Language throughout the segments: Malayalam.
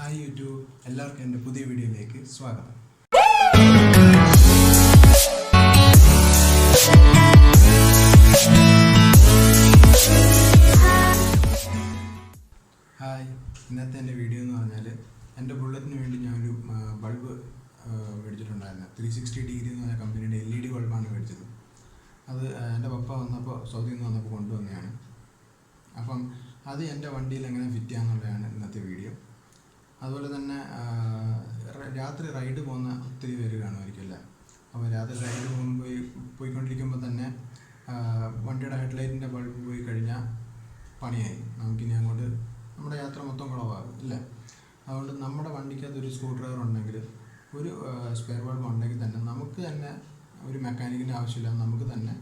ഹായ് യൂട്യൂബ്, എല്ലാവർക്കും എൻ്റെ പുതിയ വീഡിയോയിലേക്ക് സ്വാഗതം. ഹായ്, ഇന്നത്തെ എൻ്റെ വീഡിയോ എന്ന് പറഞ്ഞാൽ എൻ്റെ ബുള്ളറ്റിന് വേണ്ടി ഞാനൊരു ബൾബ് മേടിച്ചിട്ടുണ്ടായിരുന്നു. 360 ഡിഗ്രി എന്ന് പറഞ്ഞ കമ്പനിയുടെ LED ബൾബാണ് മേടിച്ചത്. അത് എൻ്റെ പപ്പ വന്നപ്പോൾ സൗദിയിൽ നിന്ന് വന്നപ്പോൾ കൊണ്ടുവന്നതാണ്. അപ്പം അത് എൻ്റെ വണ്ടിയിൽ എങ്ങനെ ഫിറ്റ് ചെയ്യാന്നുള്ളതാണ് ഇന്നത്തെ വീഡിയോ. അതുപോലെ തന്നെ രാത്രി റൈഡ് പോകുന്ന ഒത്തിരി പേര് കാണുമായിരിക്കില്ല. അപ്പോൾ രാത്രി റൈഡ് പോയിക്കൊണ്ടിരിക്കുമ്പോൾ തന്നെ വണ്ടിയുടെ ഹെഡ്ലൈറ്റിൻ്റെ ബൾബ് പോയി കഴിഞ്ഞാൽ പണിയായി. നമുക്കിനി അങ്ങോട്ട് നമ്മുടെ യാത്ര മൊത്തം കുളമാകും ഇല്ല. അതുകൊണ്ട് നമ്മുടെ വണ്ടിക്കകത്ത് ഒരു സ്ക്രൂ ഡ്രൈവർ ഉണ്ടെങ്കിൽ, ഒരു സ്പെയർ ബൾബ് ഉണ്ടെങ്കിൽ തന്നെ നമുക്ക് തന്നെ ഒരു മെക്കാനിക്കിൻ്റെ ആവശ്യമില്ല, നമുക്ക് തന്നെ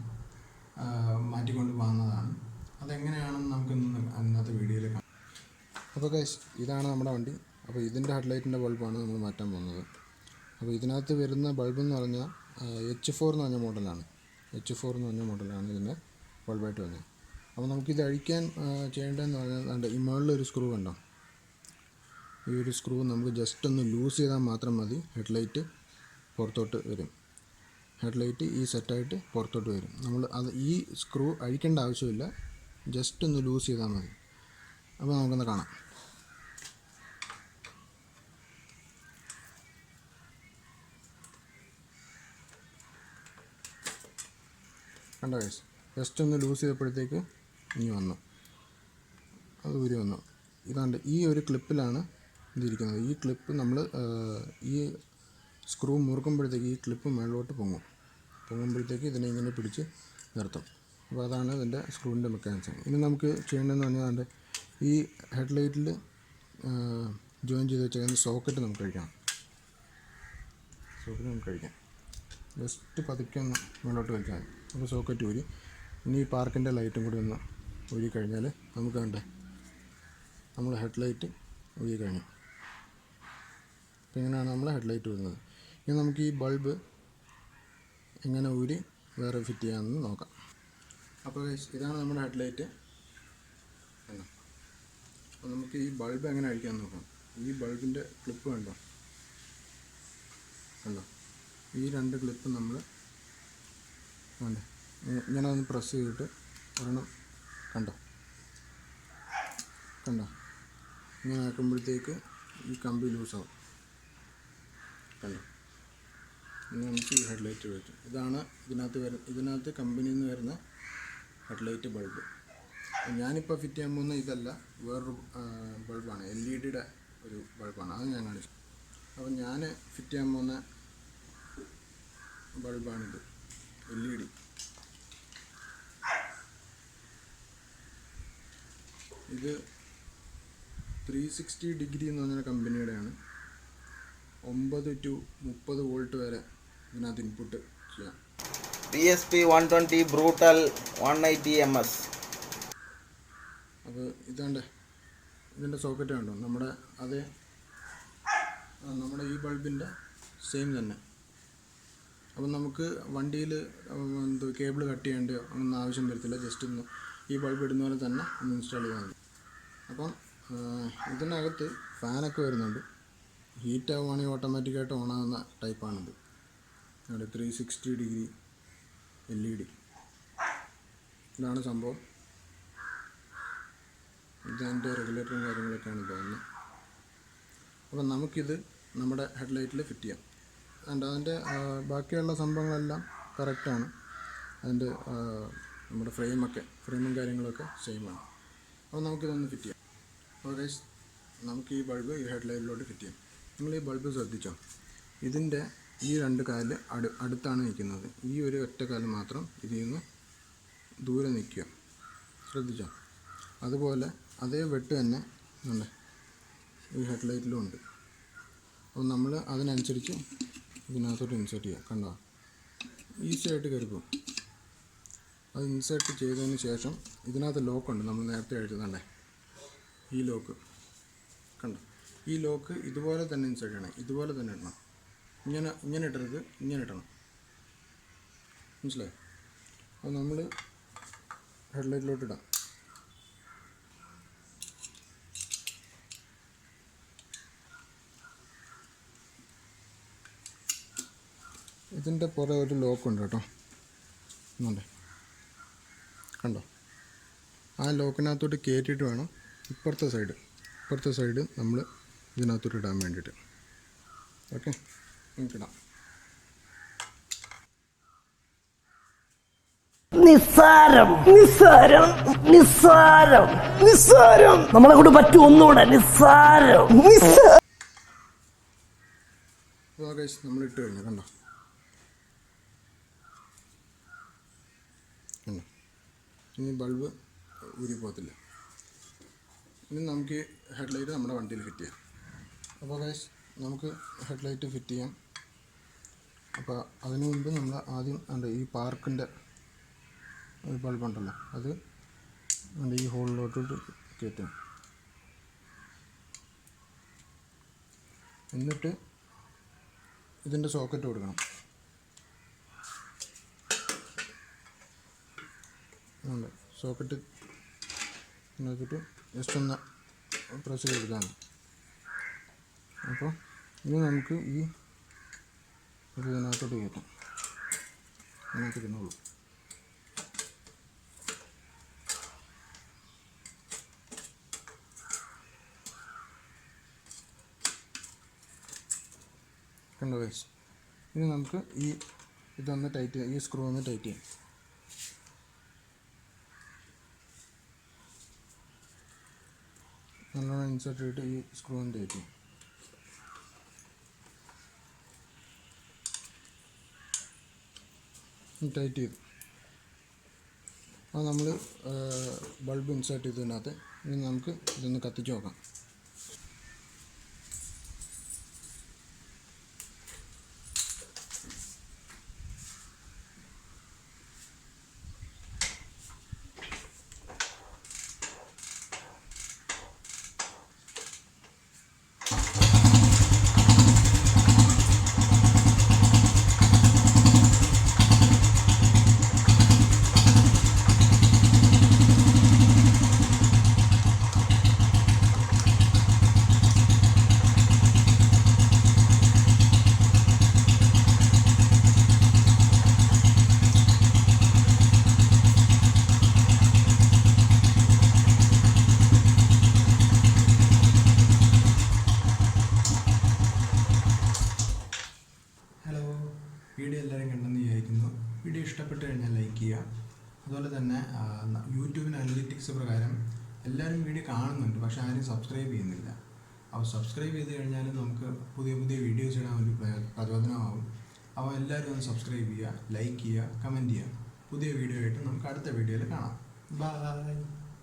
മാറ്റിക്കൊണ്ട് പോകുന്നതാണ്. അതെങ്ങനെയാണെന്ന് നമുക്ക് ഇന്നത്തെ വീഡിയോയിൽ കാണാം. അപ്പോൾ ഗൈസ്, ഇതാണ് നമ്മുടെ വണ്ടി. അപ്പോൾ ഇതിൻ്റെ ഹെഡ്ലൈറ്റിൻ്റെ ബൾബാണ് നമ്മൾ മാറ്റാൻ പോകുന്നത്. അപ്പോൾ ഇതിനകത്ത് വരുന്ന ബൾബ് എന്ന് പറഞ്ഞാൽ H4 എന്ന് പറഞ്ഞ മോഡലാണ്. H4 എന്ന് പറഞ്ഞ മോഡലാണ് ഇതിൻ്റെ ബൾബായിട്ട് വന്നത്. അപ്പോൾ നമുക്കിത് അഴിക്കാൻ ചെയ്യേണ്ടതെന്ന് പറഞ്ഞാൽ ഈ മുകളിലൊരു സ്ക്രൂ കണ്ടോ, ഈ ഒരു സ്ക്രൂ നമുക്ക് ജസ്റ്റ് ഒന്ന് ലൂസ് ചെയ്താൽ മാത്രം മതി. ഹെഡ്ലൈറ്റ് പുറത്തോട്ട് വരും. ഹെഡ്ലൈറ്റ് ഈ സെറ്റായിട്ട് പുറത്തോട്ട് വരും. നമ്മൾ അത് ഈ സ്ക്രൂ അഴിക്കേണ്ട ആവശ്യമില്ല, ജസ്റ്റ് ഒന്ന് ലൂസ് ചെയ്താൽ മതി. അപ്പോൾ നമുക്കൊന്ന് കാണാം. കണ്ടോ ഗൈസ്, ജസ്റ്റ് ഒന്ന് ലൂസ് ചെയ്തപ്പോഴത്തേക്ക് ഇനി വന്നു, അത് ഊരി വന്നു. ഇതാണ്ട് ഈ ഒരു ക്ലിപ്പിലാണ് ഇതിരിക്കുന്നത്. ഈ ക്ലിപ്പ് നമ്മൾ ഈ സ്ക്രൂ മുറുക്കുമ്പോഴത്തേക്ക് ഈ ക്ലിപ്പ് മുകളിലോട്ട് പൊങ്ങുമ്പോഴത്തേക്ക് ഇതിനെ ഇങ്ങനെ പിടിച്ച് നിർത്തും. അപ്പോൾ അതാണ് ഇതിൻ്റെ സ്ക്രൂവിൻ്റെ മെക്കാനിസം. ഇനി നമുക്ക് ചെയ്യേണ്ടതെന്ന് പറഞ്ഞാൽ ഈ ഹെഡ്ലൈറ്റിൽ ജോയിൻ ചെയ്ത് വെച്ചേക്കുന്ന സോക്കറ്റ് നമുക്ക് കഴിക്കാം. ജസ്റ്റ് പതുക്കെ ഒന്ന് മുകളിലോട്ട് വലിച്ചാൽ മതി. അപ്പോൾ സോക്കറ്റ് ഊരി, ഇനി ഈ പാർക്കിൻ്റെ ലൈറ്റും കൂടി ഒന്ന് ഊരി കഴിഞ്ഞാൽ നമുക്ക് കണ്ടേ നമ്മൾ ഹെഡ്ലൈറ്റ് ഊരി കഴിഞ്ഞു. അപ്പോൾ ഇങ്ങനെയാണ് നമ്മൾ ഹെഡ്ലൈറ്റ് വരുന്നത്. ഇനി നമുക്ക് ഈ ബൾബ് എങ്ങനെ ഊരി വേറെ ഫിറ്റ് ചെയ്യാമെന്ന് നോക്കാം. അപ്പോൾ ഇതാണ് നമ്മുടെ ഹെഡ്ലൈറ്റ്. അപ്പോൾ നമുക്ക് ഈ ബൾബ് എങ്ങനെ അഴിക്കാമെന്ന് നോക്കാം. ഈ ബൾബിൻ്റെ ക്ലിപ്പ് കണ്ടോ, ഈ രണ്ട് ക്ലിപ്പ് നമ്മൾ ഇങ്ങനെ ഒന്ന് പ്രസ് ചെയ്തിട്ട് ഒരെണ്ണം കണ്ടോ ഇങ്ങനെ ആക്കുമ്പോഴത്തേക്ക് ഈ കമ്പി ലൂസാവും. കണ്ടോ, ഇനി നമുക്ക് ഈ ഹെഡ്ലൈറ്റ് വെച്ചു. ഇതാണ് ഇതിനകത്ത് കമ്പനിയിൽ നിന്ന് വരുന്ന ഹെഡ്ലൈറ്റ് ബൾബ്. ഞാനിപ്പോൾ ഫിറ്റ് ചെയ്യാൻ പോകുന്ന ഇതല്ല, വേറൊരു ബൾബാണ്, LED ഒരു ബൾബാണ്. അത് ഞാൻ കാണിച്ചു. അപ്പോൾ ഞാൻ ഫിറ്റ് ചെയ്യാൻ പോകുന്ന ബൾബാണിത്, LED. ഇത് 360 ഡിഗ്രി എന്ന് പറഞ്ഞ കമ്പനിയുടെയാണ്. 9 to 30 വോൾട്ട് വരെ ഇതിനകത്ത് ഇൻപുട്ട് ചെയ്യാം. PSP 120 brutal 180 ms. അപ്പോൾ ഇതിൻ്റെ സോക്കറ്റ് കണ്ടോ, നമ്മുടെ ഈ ബൾബിൻ്റെ സെയിം തന്നെ. അപ്പം നമുക്ക് വണ്ടിയിൽ കേബിൾ കട്ട് ചെയ്യേണ്ട ഒന്നും ആവശ്യം വരത്തില്ല. ജസ്റ്റ് ഒന്ന് ഈ ബൾബ് ഇടുന്ന പോലെ തന്നെ ഒന്ന് ഇൻസ്റ്റാൾ ചെയ്താൽ മതി. അപ്പം ഇതിനകത്ത് ഫാനൊക്കെ വരുന്നുണ്ട്. ഹീറ്റ് ആവുകയാണെങ്കിൽ ഓട്ടോമാറ്റിക്കായിട്ട് ഓണാകുന്ന ടൈപ്പാണിത്. 360 ഡിഗ്രി LED. ഇതാണ് സംഭവം. ഇതിൻ്റെ റെഗുലേറ്ററും കാര്യങ്ങളൊക്കെയാണ് തോന്നുന്നത്. അപ്പം നമുക്കിത് നമ്മുടെ ഹെഡ്ലൈറ്റിൽ ഫിറ്റ് ചെയ്യാം. അതിൻ്റെ ബാക്കിയുള്ള സംഭവങ്ങളെല്ലാം കറക്റ്റാണ്. അതിൻ്റെ നമ്മുടെ ഫ്രെയിമും കാര്യങ്ങളൊക്കെ സെയിമാണ്. അപ്പോൾ നമുക്കിതൊന്ന് ഫിറ്റ് ചെയ്യാം. അപ്പോൾ ഗൈസ്, നമുക്ക് ഈ ബൾബ് ഈ ഹെഡ്ലൈറ്റിലോട്ട് ഫിറ്റ് ചെയ്യാം. നിങ്ങൾ ഈ ബൾബ് ശ്രദ്ധിച്ചോ, ഇതിൻ്റെ ഈ രണ്ട് കാല് അടുത്താണ് നിൽക്കുന്നത്. ഈ ഒരു ഒറ്റ കാല് മാത്രം ഇതിൽ നിന്ന് ദൂരെ നിൽക്കുക, ശ്രദ്ധിച്ചോ. അതുപോലെ അതേ വെട്ട് തന്നെ ഉണ്ട് ഈ ഹെഡ്ലൈറ്റിലും ഉണ്ട്. അപ്പോൾ നമ്മൾ അതിനനുസരിച്ച് ഇതിനകത്തോട്ട് ഇൻസേർട്ട് ചെയ്യുക. കണ്ടോ, ഈസി ആയിട്ട് കയറിപ്പോകും. അത് ഇൻസേർട്ട് ചെയ്തതിന് ശേഷം ഇതിനകത്ത് ലോക്കുണ്ട്, നമ്മൾ നേരത്തെ എഴുതുന്നുണ്ടേ. ഈ ലോക്ക് കണ്ടോ, ഈ ലോക്ക് ഇതുപോലെ തന്നെ ഇൻസേർട്ട് ചെയ്യണം, ഇതുപോലെ തന്നെ ഇടണം. ഇങ്ങനെ ഇടരുത്, ഇങ്ങനെ ഇടണം, മനസ്സിലായോ? അപ്പോൾ നമ്മൾ ഹെഡ്ലൈറ്റിലോട്ട് ഇടാം. ഇതിൻ്റെ പുറകെ ഒരു ലോക്കുണ്ട് കേട്ടോ, ഒന്നുണ്ട് കണ്ടോ. ആ ലോക്കിനകത്തോട്ട് കയറ്റിയിട്ട് വേണം ഇപ്പുറത്തെ സൈഡ് നമ്മൾ ഇതിനകത്തോട്ട് ഇടാൻ വേണ്ടിയിട്ട്. ഓക്കെ, നമുക്കിടാം. നിസ്സാരം നിസ്സാരം നിസ്സാരം നിസ്സാരം, നമ്മളെ കൊണ്ട് പറ്റും ഒന്നുകൂടെ. നിസ്സാരം നമ്മൾ ഇട്ട് കഴിഞ്ഞു കണ്ടോ. ഇനി ബൾബ് ഊരി പോകത്തില്ല. ഇനി നമുക്ക് ഹെഡ്ലൈറ്റ് നമ്മുടെ വണ്ടിയിൽ ഫിറ്റ് ചെയ്യാം. അപ്പോൾ ഗൈസ് നമുക്ക് ഹെഡ്ലൈറ്റ് ഫിറ്റ് ചെയ്യാം. അപ്പോൾ അതിനു മുൻപ് നമ്മൾ ആദ്യം ഈ പാർക്കിൻ്റെ ഒരു ബൾബുണ്ടല്ലോ, അത് ഈ ഹോളിലോട്ട് കയറ്റും. എന്നിട്ട് ഇതിൻ്റെ സോക്കറ്റ് കൊടുക്കണം. സോക്കറ്റ് ഇതിനകത്തിട്ട് ജസ്റ്റ് ഒന്ന് പ്രസ് ചെയ്തെടുക്കാൻ. അപ്പോൾ ഇനി നമുക്ക് ഇതിനകത്തോട്ട് കയറ്റാം. അതിനകത്ത് ഇരുന്നുള്ളൂ. കണ്ടോ ഗൈസ്. ഇനി നമുക്ക് ഇതൊന്ന് ടൈറ്റ്, ഈ സ്ക്രൂ ഒന്ന് ടൈറ്റ് ചെയ്യാം. നല്ലോണം ഇൻസേർട്ട് ചെയ്തിട്ട് ഈ സ്ക്രൂ ഒന്ന് ടൈറ്റ് ചെയ്യും. ടൈറ്റ് ചെയ്തു. അത് നമ്മൾ ബൾബ് ഇൻസേർട്ട് ചെയ്തതിനകത്ത് ഇനി നമുക്ക് ഇതൊന്ന് കത്തിച്ച് നോക്കാം. വീഡിയോ എല്ലാവരും കണ്ടെന്ന് വിചാരിക്കുന്നു. വീഡിയോ ഇഷ്ടപ്പെട്ട് കഴിഞ്ഞാൽ ലൈക്ക് ചെയ്യുക. അതുപോലെ തന്നെ യൂട്യൂബിന് അനലിറ്റിക്സ് പ്രകാരം എല്ലാവരും വീഡിയോ കാണുന്നുണ്ട്, പക്ഷേ ആരും സബ്സ്ക്രൈബ് ചെയ്യുന്നില്ല. അപ്പോൾ സബ്സ്ക്രൈബ് ചെയ്ത് കഴിഞ്ഞാൽ നമുക്ക് പുതിയ വീഡിയോസ് ഇടാൻ ഒരു പ്രചോദനമാകും. അപ്പോൾ എല്ലാവരും ഒന്ന് സബ്സ്ക്രൈബ് ചെയ്യുക, ലൈക്ക് ചെയ്യുക, കമൻറ്റ് ചെയ്യുക. പുതിയ വീഡിയോ ആയിട്ട് നമുക്ക് അടുത്ത വീഡിയോയിൽ കാണാം. ബൈ.